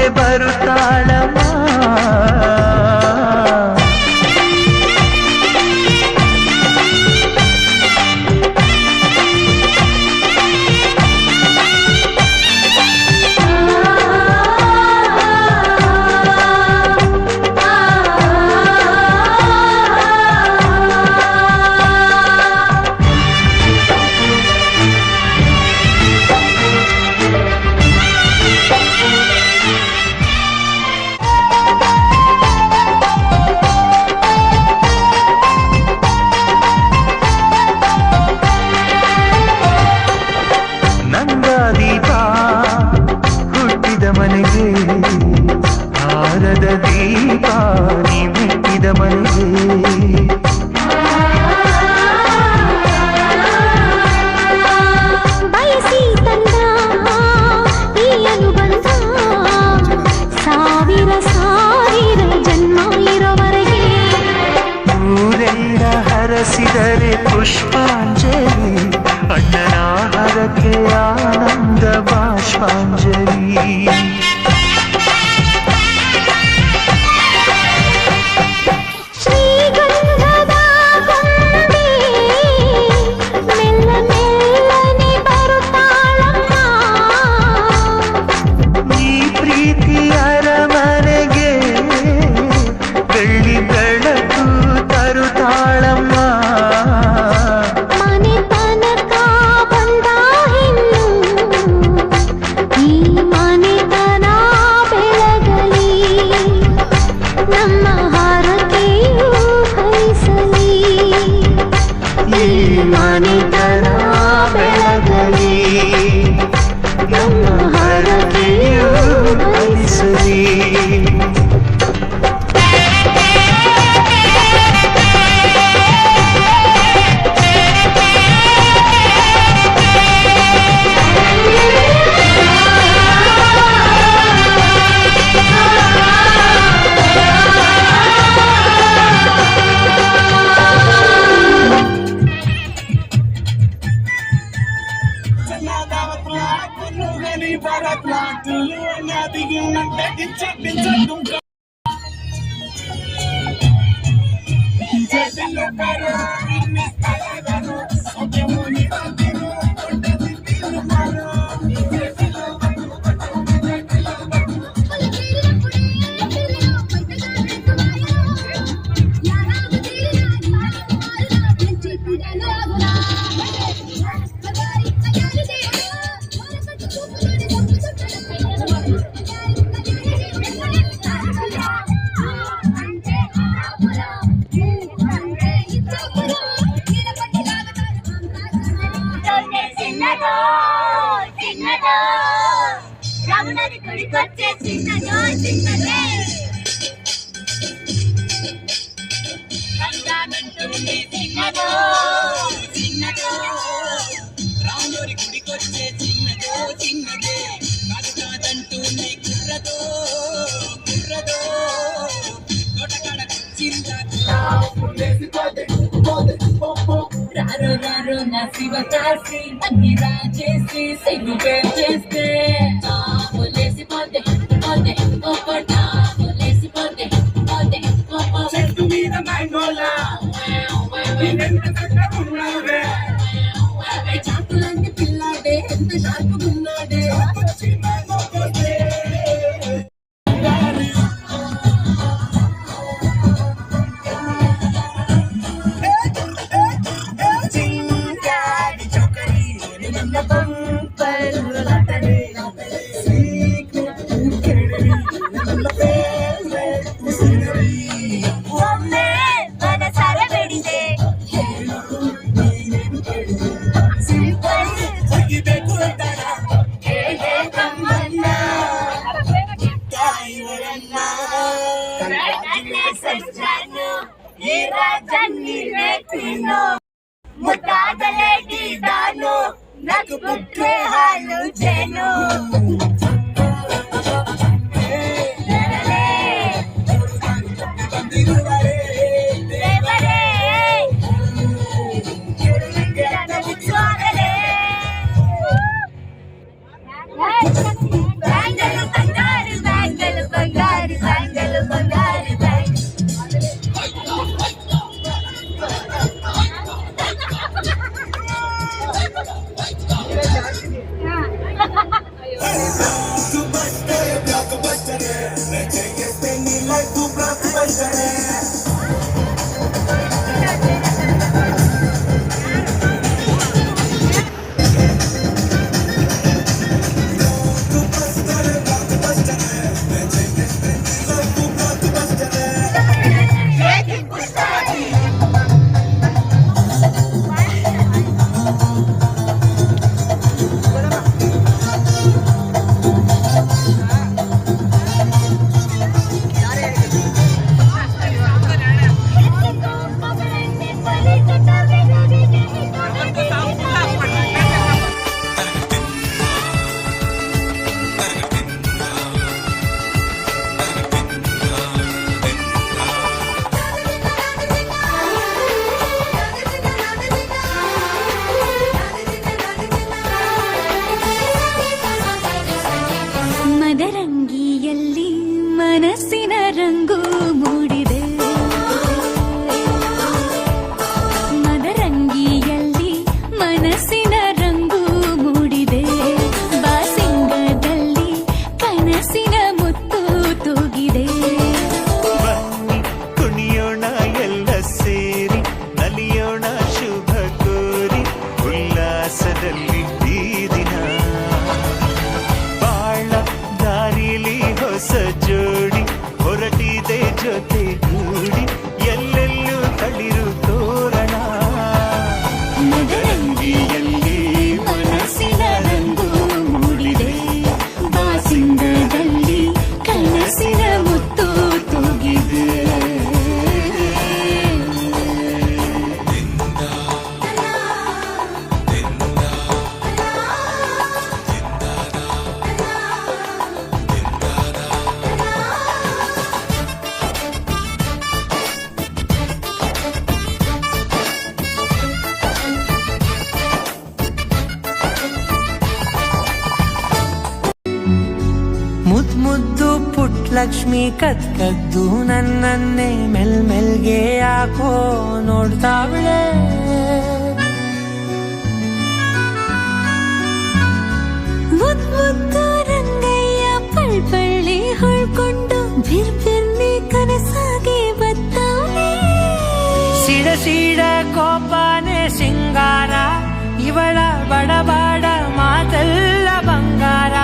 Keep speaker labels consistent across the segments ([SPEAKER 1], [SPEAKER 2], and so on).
[SPEAKER 1] ಮುಂದೆ ಬರುತ್ತಾಳಮ್ಮ. ಮನೆಗೆ ಹಾರದ ದೀಪ ನೀ ಮೆಟ್ಟಿದ ಮನೆಗೆ
[SPEAKER 2] ಬಯಸಿ ತಂದ ಈ ಅನುಬಂಧ ಸಾವಿರ ಸಾವಿರ ಜನ್ಮ ಇರೋವರೆಗೆ
[SPEAKER 1] ಊರೆಲ್ಲ ಹರಸಿದರೆ ಪುಷ್ಪಾಂಜಲಿ ಅಣ್ಣನ ಹರಕೆ ಆನಂದ ಬಾಷ್ಪಾಂಜಲಿ.
[SPEAKER 2] ಶ್ರೀಗಂಧದ ಗೊಂಬೆ ಮೆಲ್ಲ ಮೆಲ್ಲನೆ ಬರುತ್ತಾಳಮ್ಮ.
[SPEAKER 1] ಈ ಪ್ರೀತಿ ಅರಮನೆಗೆ ಬೆಳ್ಳಿ ಬೆಳಕು ತರುತ್ತಾಳಮ್ಮ.
[SPEAKER 2] ಮನೆ ತನಕ ಬಂದ ಹೆಣ್ಣು ಈ ಮನೆತನ ಬೆಳಗಲಿ, ನಮ್ಮ ಹಾರಕೆಯು ಹರಿಸಲಿ.
[SPEAKER 1] ಈ ಮನೆತನ ಬೆಳಗಲಿ, ನಮ್ಮ ಹರಕೆಯು ಹರಿಸಲಿ.
[SPEAKER 2] రాముడి గుడికొచ్చే చిన్నదో చిన్నదే రంగానంటుంది చిన్నదో చిన్నదో రాముడి గుడికొచ్చే చిన్నదో చిన్నదే కాదు కాదంటూనే కుర్రదో కుర్రదో తోటకాడ రారో రారో నా శివ కాసి అన్ని రాజేసి సిగ్గు చేస్తే లేసిపోతే పోతే ఒక్కట లేసిపోతే పోతే చెట్టు మీద మ్యాంగోలా చాకులంటి పిల్లాడే ఎంత చాకున్నాడే ಮುದ್ದಾದಲೇಡಿ ದಾನು ನಗು ಬುಕ್ಕೆ ಹಾಲು ಜೇನು ಬ್ಯಾಂಗಲು ಬಂಗಾರು ಬ್ಯಾಂಗ
[SPEAKER 3] ರಂಗು ಮೂಡಿದೆ ಮದರಂಗಿಯಲ್ಲಿ ಮನಸ್ಸಿನ ರಂಗು ಮೂಡಿದೆ ಬಾಸಿಂಗದಲ್ಲಿ ಕನಸಿನ ಮುತ್ತು ತೂಗಿದೆ
[SPEAKER 1] ಬನ್ನಿ ಕುಣಿಯೋಣ ಎಲ್ಲ ಸೇರಿ ನಲಿಯೋಣ ಶುಭ ಕೋರಿ ಉಲ್ಲಾಸದಲ್ಲಿ ಈ ದಿನ ಬಾಳ ದಾರಿಲಿ ಹೊಸ ಜೋಡಿ ಹೊರಟಿದೆ ಜೊತೆ ಗೂಡಿ ಎಲ್ಲೆಲ್ಲೂ ತಳಿರು ತೋರಣ ಮದರಂಗಿಯಲ್ಲಿ ಮನಸ್ಸಿನ ರಂಗು ಮೂಡಿದೆ ಬಾಸಿಂಗದಲ್ಲಿ ಕನಸಿನ ಮುತ್ತು ತೂಗಿದೆ
[SPEAKER 4] ಮುದ್ ಮುದ್ದು ಪುಟ್ ಲಕ್ಷ್ಮಿ ಕದ್ದು ನನ್ನನ್ನೇ ಮೆಲ್ಮೆಲ್ಗೆ ಯಾಕೋ ನೋಡ್ತಾವಳೆ
[SPEAKER 3] ಮುದ್ ಮುದ್ದು ರಂಗಯ್ಯ ಪಳ್ಪಳ್ಳಿ ಹೊಳ್ಕೊಂಡು ಬಿರ್ಬಿರ್ನಿ ಕನಸಾಗಿ ಬತ್ತವನೆ
[SPEAKER 4] ಸಿಡ ಸಿಡ ಕೋಪನೆ ಸಿಂಗಾರ ಇವಳ ಬಡಬಾಡ ಮಾತೆಲ್ಲ ಬಂಗಾರ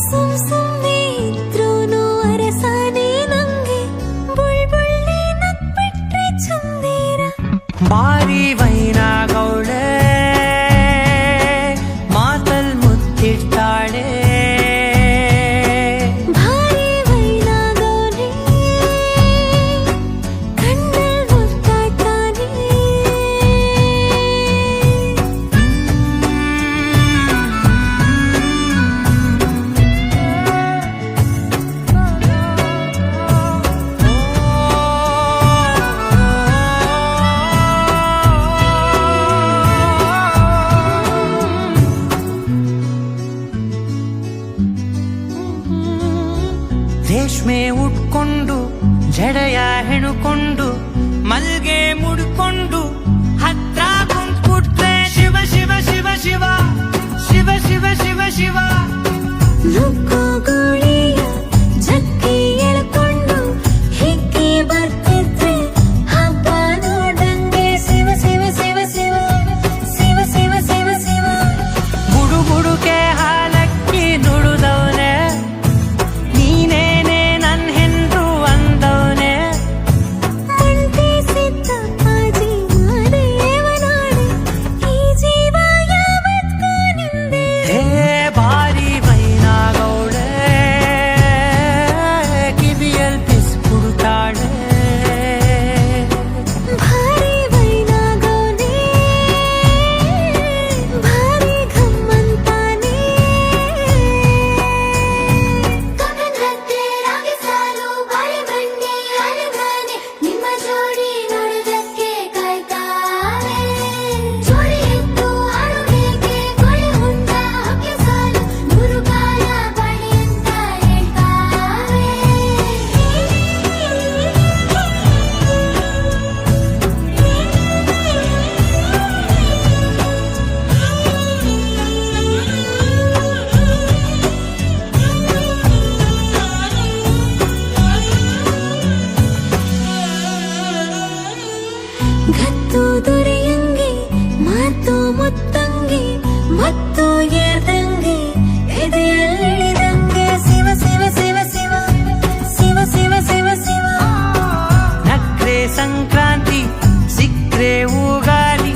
[SPEAKER 3] ಸುಮ್ ಸುಮ್ನೆ ಇದ್ರೂನು ಅರಸಾನೆ ನಂಗೆ ಬುಳ್ಬುಳ್ಳಿ ನಕ್ಬಿಟ್ರೆ ಚಂದೀರ
[SPEAKER 4] ಬಾರಿ ವೈನಾಗೌಳೆ ಮಾತಲ್ ಮುತ್ತಿಡ್ತಾಳೆ
[SPEAKER 3] ಭಾರಿ ವೈನಾಗೌರಿ ಕಣ್ಣಲ್ ಮುತ್ತಾಡ್ತಾನೆ
[SPEAKER 4] ರೇಷ್ಮೆ ಉಟ್ಕೊಂಡು ಜಡೆಯ ಹೆಣುಕೊಂಡು ಮಲ್ಗೆ ಮುಡ್ಕೊಂಡು ಹತ್ರ ಕುಂತ್ಬಿಟ್ರೆ ಶಿವ ಶಿವ ಶಿವ ಶಿವ ಶಿವ ಶಿವ ಶಿವ ಶಿವ
[SPEAKER 3] ನುಗ್ಗು ಗೋಳಿಯ ಜಕ್ಕಿ ಎಳ್ಕೊಂಡು ಹಿಕ್ಕಿ ಬರ್ತಿದ್ರೆ ಹಬ್ಬ ನೋಡಂಗೆ ಶಿವ ಶಿವ ಶಿವ ಶಿವ ಶಿವ ಶಿವ ಶಿವ ಶಿವ
[SPEAKER 4] ಬುಡು ಬುಡುಕೆ ಹಾಲಕ್ಕಿ ನುಡುದವನೆ ನೀನೇನೆ ನನ್ ಹೆಂಡ್ರು ಅಂದವನೆ
[SPEAKER 3] ಮಂಟಿ ಸಿದ್ಧ ಪಾಜಿ ಮಾದೇವನಾಡಿ ಈ ಜೀವ ಯಾವತ್ಗೂ ನಿಂದೆ
[SPEAKER 4] ಹೇ ಬಾರಿ ವೈನಾಗೌಳೆ ಕಿವಿಯಲ್ ಪಿಸ್ಕುಡ್ತಾಳೆ
[SPEAKER 3] ಭಾರಿ ವೈನಾಗೌರಿ ಭಾರಿ ಘಮ್ಮಂತಾನೆ ಕಮಂದ್ರತ್ತೆ ರಾಗಿ ಸಾಲು ಬಾಳೆ ಬಂಡಿ ಅಲಗಾನೆ ನಿಮ್ಮ ಜೋಡಿ ನೋಡೋದಕ್ಕೆ ಕಾಯ್ತಾವೆ ಜೋಡಿ ಎತ್ತು ಆಡುವಿಕೆ ಕೊಳೆ ಹುಂಡ ಹಕ್ಕಿ ಸಾಲು ನೂರು ಕಾಲ ಬಾಳಿ ಅಂತ ಹೇಳ್ತಾವೆ ಗತ್ತು ದೊರೆಯಂಗೆ ಮಾತು ಮುತ್ತಂಗೆ ಮತ್ತು ಏರ್ದಂಗೆ ಎದೆಯಲ್ಲಿಳಿದಂಗೆ ಶಿವ ಶಿವ ಶಿವ ಶಿವ ಶಿವ ಶಿವ ಶಿವ ಶಿವ
[SPEAKER 4] ನಕ್ರೆ ಸಂಕ್ರಾಂತಿ ಸಿಕ್ರೆ ಉಗಾದಿ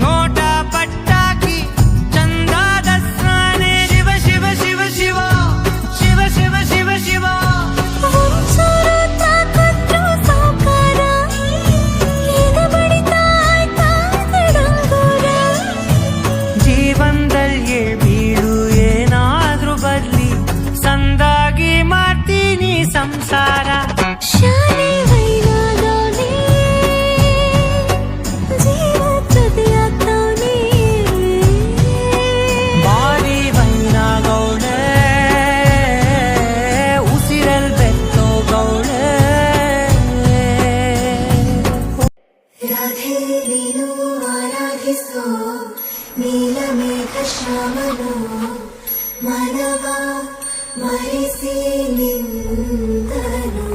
[SPEAKER 4] ನೋಟ ಪಟ್ಟಾಕಿ ಚಂದ ದಸ್ರಾನೆ ಶಿವ ಶಿವ ಶಿವ ಶಿವ ಶಿವ ಶಿವ ಶಿವ ಶಿವ
[SPEAKER 3] ಒಂಚೂರು ತಾಕತ್ತು ಸಾಕಾರ ಇದು ಬಡಿತ ಆಯ್ತಾ ಡಂಗೂರ
[SPEAKER 4] ಜೀವನದಲ್ಲಿ ಬೀಳು ಏನಾದ್ರೂ ಬರ್ಲಿ ಸಂದಾಗಿ ಮಾಡ್ತೀನಿ ಸಂಸಾರ
[SPEAKER 3] ಶಾಲೆ ವೈನಾಗೌರಿ ಜೀವ ಜೊತೆಯಾಗ್ತಾವ್ನೆ
[SPEAKER 4] ಬಾರಿ ವೈನಾಗೌಳೆ ಉಸಿರಲ್ ಬೆತ್ತೋ ಗೌಳೆ
[SPEAKER 3] ಮರೆಸಿ ನಿಂತನು.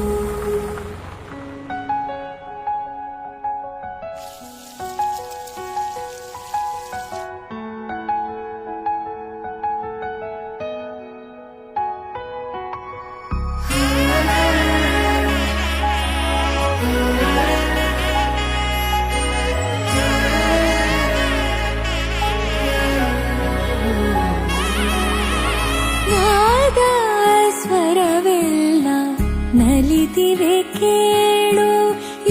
[SPEAKER 1] ನಾದ ಸ್ವರವೆಲ್ಲ ನಲಿದಿವೆ ಕೇಳು,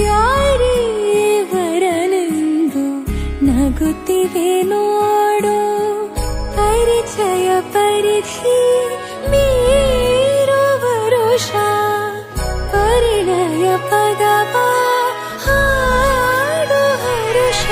[SPEAKER 1] ಯಾರೀವರನೆಂದು ನಗುತ್ತಿವೆ ನೋಡು. ಪರಿಚಯ ಪರಿಧಿ ಮೀರುವ ವರುಷ, ಪರಿಣಯ ಪದವ ಹಾಡು ಹರುಷ.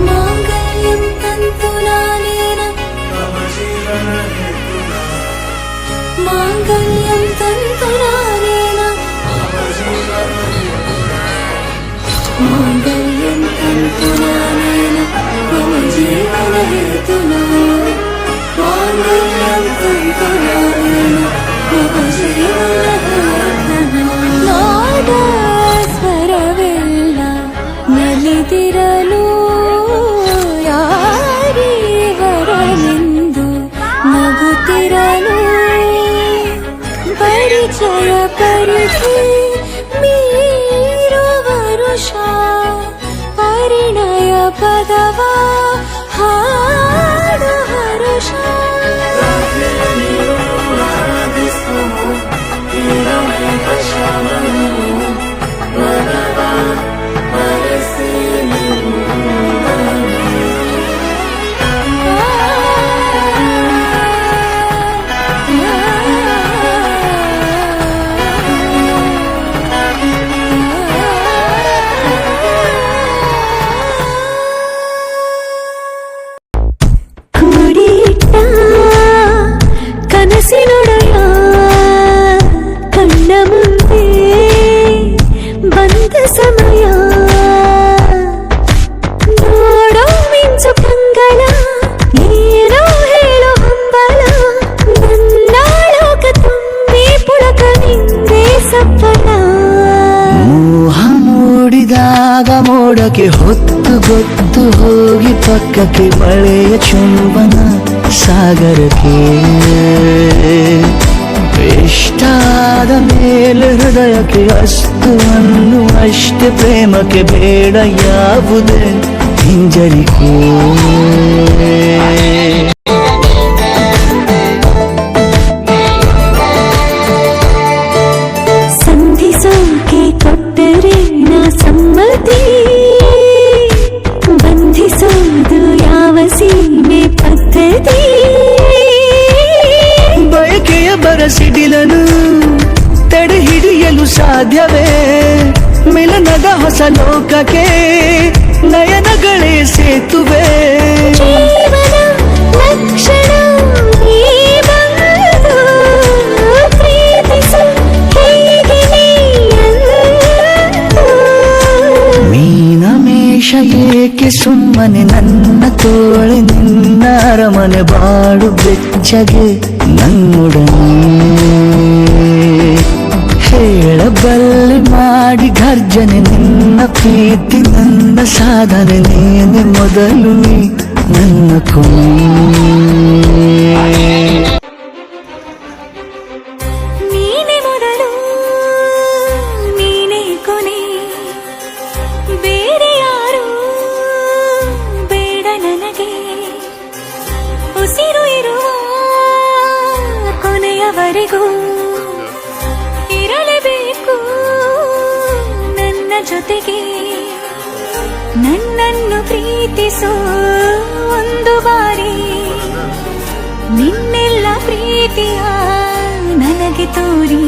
[SPEAKER 1] ಮಾಂಗಲ್ಯಂ ತಂತುನಾನೇನ ಮಾಂಗಲ್ಯಂ ತಂತುನಾನೇನ ಮಾಂಗಲ್ಯಂ ತಂತುನಾನೇನ ಮಮ ಜೀವನ ಹೇತುನಾ ಮಾಂಗಲ್ಯಂ ತಂತುನಾನೇನ ಮಮ ಜೀವನ ಹೇತುನಾ. ನಾದ ಸ್ವರವೆಲ್ಲ ನಲಿದಿರಲು, ಯಾರೀವರನೆಂದು ನಗುತ್ತಿರಲು. ಪರಿಚಯ ಪರಿಧಿ ಮೀರುವ ವರುಷ, ಪರಿಣಯ ಪದವ ಹಾಡು ಹರುಷ. ಕೂಡಿಟ್ಟ ಕನಸಿನೊಡೆಯ ಕಣ್ಣ ಮುಂದೆ ಬಂದ ಸಮಯ, ನೋಡೋ ಮಿಂಚು ಕಂಗಳ ಏನೋ ಹೇಳೋ ಹಂಬಲ. ನನ್ನ ಲೋಕ ತುಂಬಿ ಪುಳಕ ನಿಂದೆ ಸಫಲ.
[SPEAKER 5] ಮೋಹ ಮೂಡಿದಾಗ ಮೋಡಕ್ಕೆ ಹೊತ್ತು ಗೊತ್ತು ಹೋಗಿ ಪಕ್ಕಕ್ಕೆ ಮಳೆಯ ಚುಂಬನ ಸಾಗರಕ್ಕೆ. ಇಷ್ಟಾದ ಮೇಲೆ ಹೃದಯಕ್ಕೆ ಅಸ್ತು ಅನ್ನು ಅಷ್ಟೇ ಪ್ರೇಮಕ್ಕೆ ಬೇಡ ಯಾವುದೇ ಹಿಂಜರಿಕೆ.
[SPEAKER 1] ಸಂಧಿಸೋಕೆ ಕೊಟ್ಟರೆ ನಾ ಸಮ್ಮತಿ, ಬಂಧಿಸೋದು ಯಾವ ಸೀಮೆ ಪದ್ಧತಿ.
[SPEAKER 5] ಬಯಕೆಯ ಬರಸಿಡಿಲನು ತಡೆ ಹಿಡಿಯಲು ಸಾಧ್ಯವೇ, ಮಿಲನದ ಹೊಸ ಲೋಕಕ್ಕೆ ನಯನಗಳೇ ಸೇತುವೆ.
[SPEAKER 1] ಜೀವನ ಲಕ್ಷಣ ಈ ಬಂದು ಪ್ರೀತಿಸು ಹೀಗೆ ನೀಯಂದು.
[SPEAKER 5] ಮೀನಮೇಷ ಏಕೆ ಸುಮ್ಮನೆ ನನ್ನ ತೋಳೆ ನಿನ್ನ ಅರಮನೆ ಬಾಡು ಬೆಚ್ಚಗೆ ನನ್ನೊಡನೆ. ಹೇಳಬಲ್ಲೆ ಮಾಡಿ ಘರ್ಜನೆ ನಿನ್ನ ಪ್ರೀತಿ ನನ್ನ ಸಾಧನೆ, ನೀನೆ ಮೊದಲು ನೀ ನನ್ನ ಕೊನೆ.
[SPEAKER 1] ನೀನೆ ಮೊದಲು ಜೊತೆಗೆ ನನ್ನನ್ನು ಪ್ರೀತಿಸೋ ಒಂದು ಬಾರಿ ನಿನ್ನೆಲ್ಲ ಪ್ರೀತಿಯ ನನಗೆ ತೋರಿ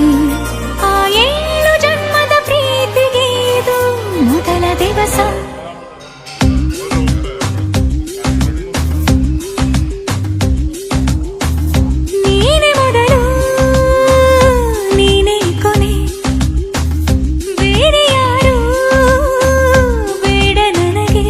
[SPEAKER 1] ಆ 7 ಜನ್ಮದ ಪ್ರೀತಿಗೆ ಇದು ಮೊದಲ ದಿವಸ ನೀನೆ ಮೊದಲು ನೀನೆ ಕೊನೆ ಬೇರೆ ಯಾರು ಬೇಡ ನನಗೆ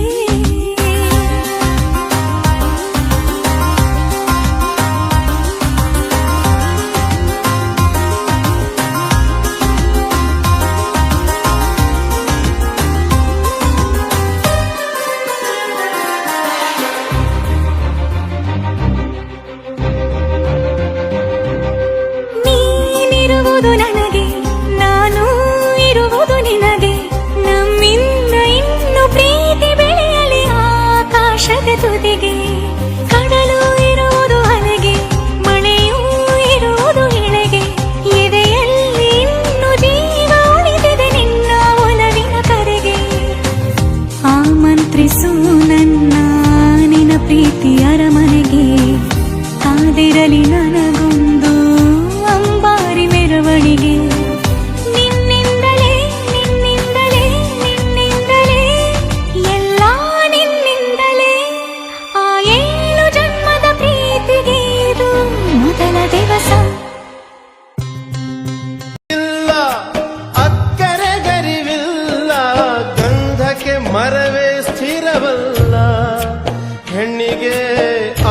[SPEAKER 1] ನೀನಿರುವುದು ನನಗೆ ನಾನು ಇರುವುದು ನಿನಗೆ ನಮ್ಮಿಂದ ಇನ್ನು ಪ್ರೀತಿ ಬೆಳೆಯಲಿ ಆಕಾಶದ ತುದಿಗೆ ಕಡಲು ಇರುವುದು ಅಲೆಗೆ ಮಳೆಯೂ ಇರುವುದು ಇಳೆಗೆ ಎದೆಯಲ್ಲಿ ಇನ್ನು ಜೀವ ಉಳಿದಿದೆ ನಿನ್ನ ಒಲವಿನ ಕರೆಗೆ ಆಮಂತ್ರಿಸು ನನ್ನ ನಿನ್ನ ಪ್ರೀತಿ ಅರಮನೆಗೆ ಕಾದಿರಲಿ ನನಗೊಂದು ಅಂಬಾರಿ ಮೆರವಣಿಗೆ ನಿನ್ನಿಂದಲೇ ನಿನ್ನಿಂದಲೇ ನಿನ್ನಿಂದಲೇ ಎಲ್ಲ ನಿನ್ನಿಂದಲೇ ಆ 7 ಜನ್ಮದ ಪ್ರೀತಿಗೆ ಇದು ಮೊದಲ ದಿವಸ
[SPEAKER 6] ಇಲ್ಲ ಅಕ್ಕರೆ ಗರಿವಿಲ್ಲ ಗಂಧಕ್ಕೆ ಮರವೇ ಸ್ಥಿರವಲ್ಲ ಹೆಣ್ಣಿಗೆ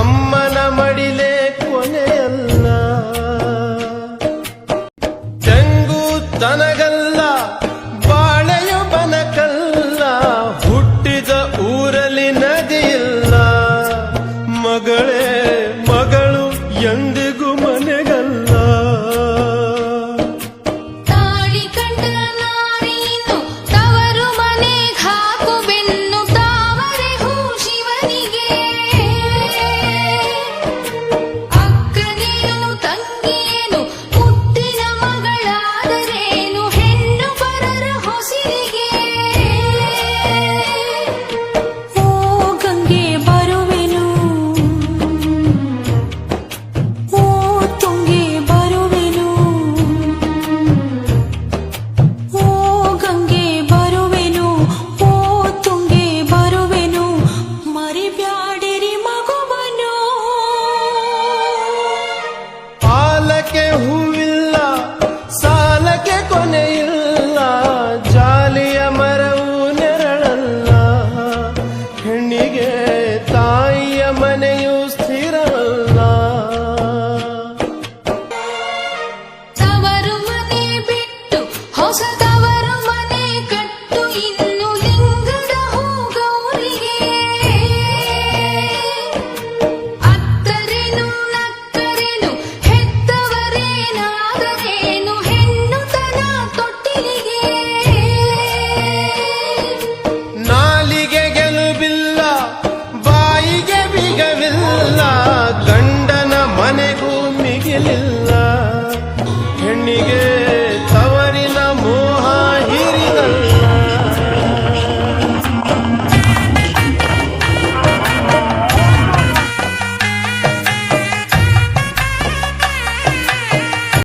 [SPEAKER 6] ಅಮ್ಮನ ಮಡಿಲೇ ಕೊನೆಯಲ್ಲ ತೆಂಗು ತನಗಲ್ಲ ಬಾಳೆಯು ಬನಕಲ್ಲ ಹುಟ್ಟಿದ ಊರಲ್ಲಿ ನದಿಯಿಲ್ಲ ಮಗಳೇ ಮಗಳು ಎಂದಿಗೂ ಮನೆಗಲ್ಲ
[SPEAKER 2] ತಾಳಿ ಕಂಡ ನಾರೀನು ತವರು ಮನೆಗ್ ಹಾಕು ಬೆನ್ನು ತಾವರೆ ಹೂ ಶಿವನಿಗೆ ಅಕ್ಕನೇನು ತಂಗಿಯೇನು ಮುತ್ತಿನ ಮಗಳಾದರೇನು ಹೆಣ್ಣು ಪರರ ಹೊಸಿರಿಗೆ
[SPEAKER 1] ಓ ಗಂಗೆ ಬರುವೆನು ಓ ತುಂಗೆ ಬರುವೆನು ಓ ಗಂಗೆ ಬರುವೆನು ಓ ತುಂಗೆ ಬರುವೆನು ಮರಿಬ್ಯಾಡಿರಿ ಮಗುವನು
[SPEAKER 6] ಆಲಕ್ಕೆ ಹೂವಿಲ್ಲ ಸಾಲಕ್ಕೆ ಕೊನೆಯಿಲ್ಲ ಜಾಲಿಯ ಮರವು ನೆರಳಲ್ಲ ಹೆಣ್ಣಿಗೆ ತಾಯಿಯ ಮನೆಯು ಸ್ಥಿರವಲ್ಲ
[SPEAKER 2] ತವರು ಮನೆ ಬಿಟ್ಟು ಹೊಸ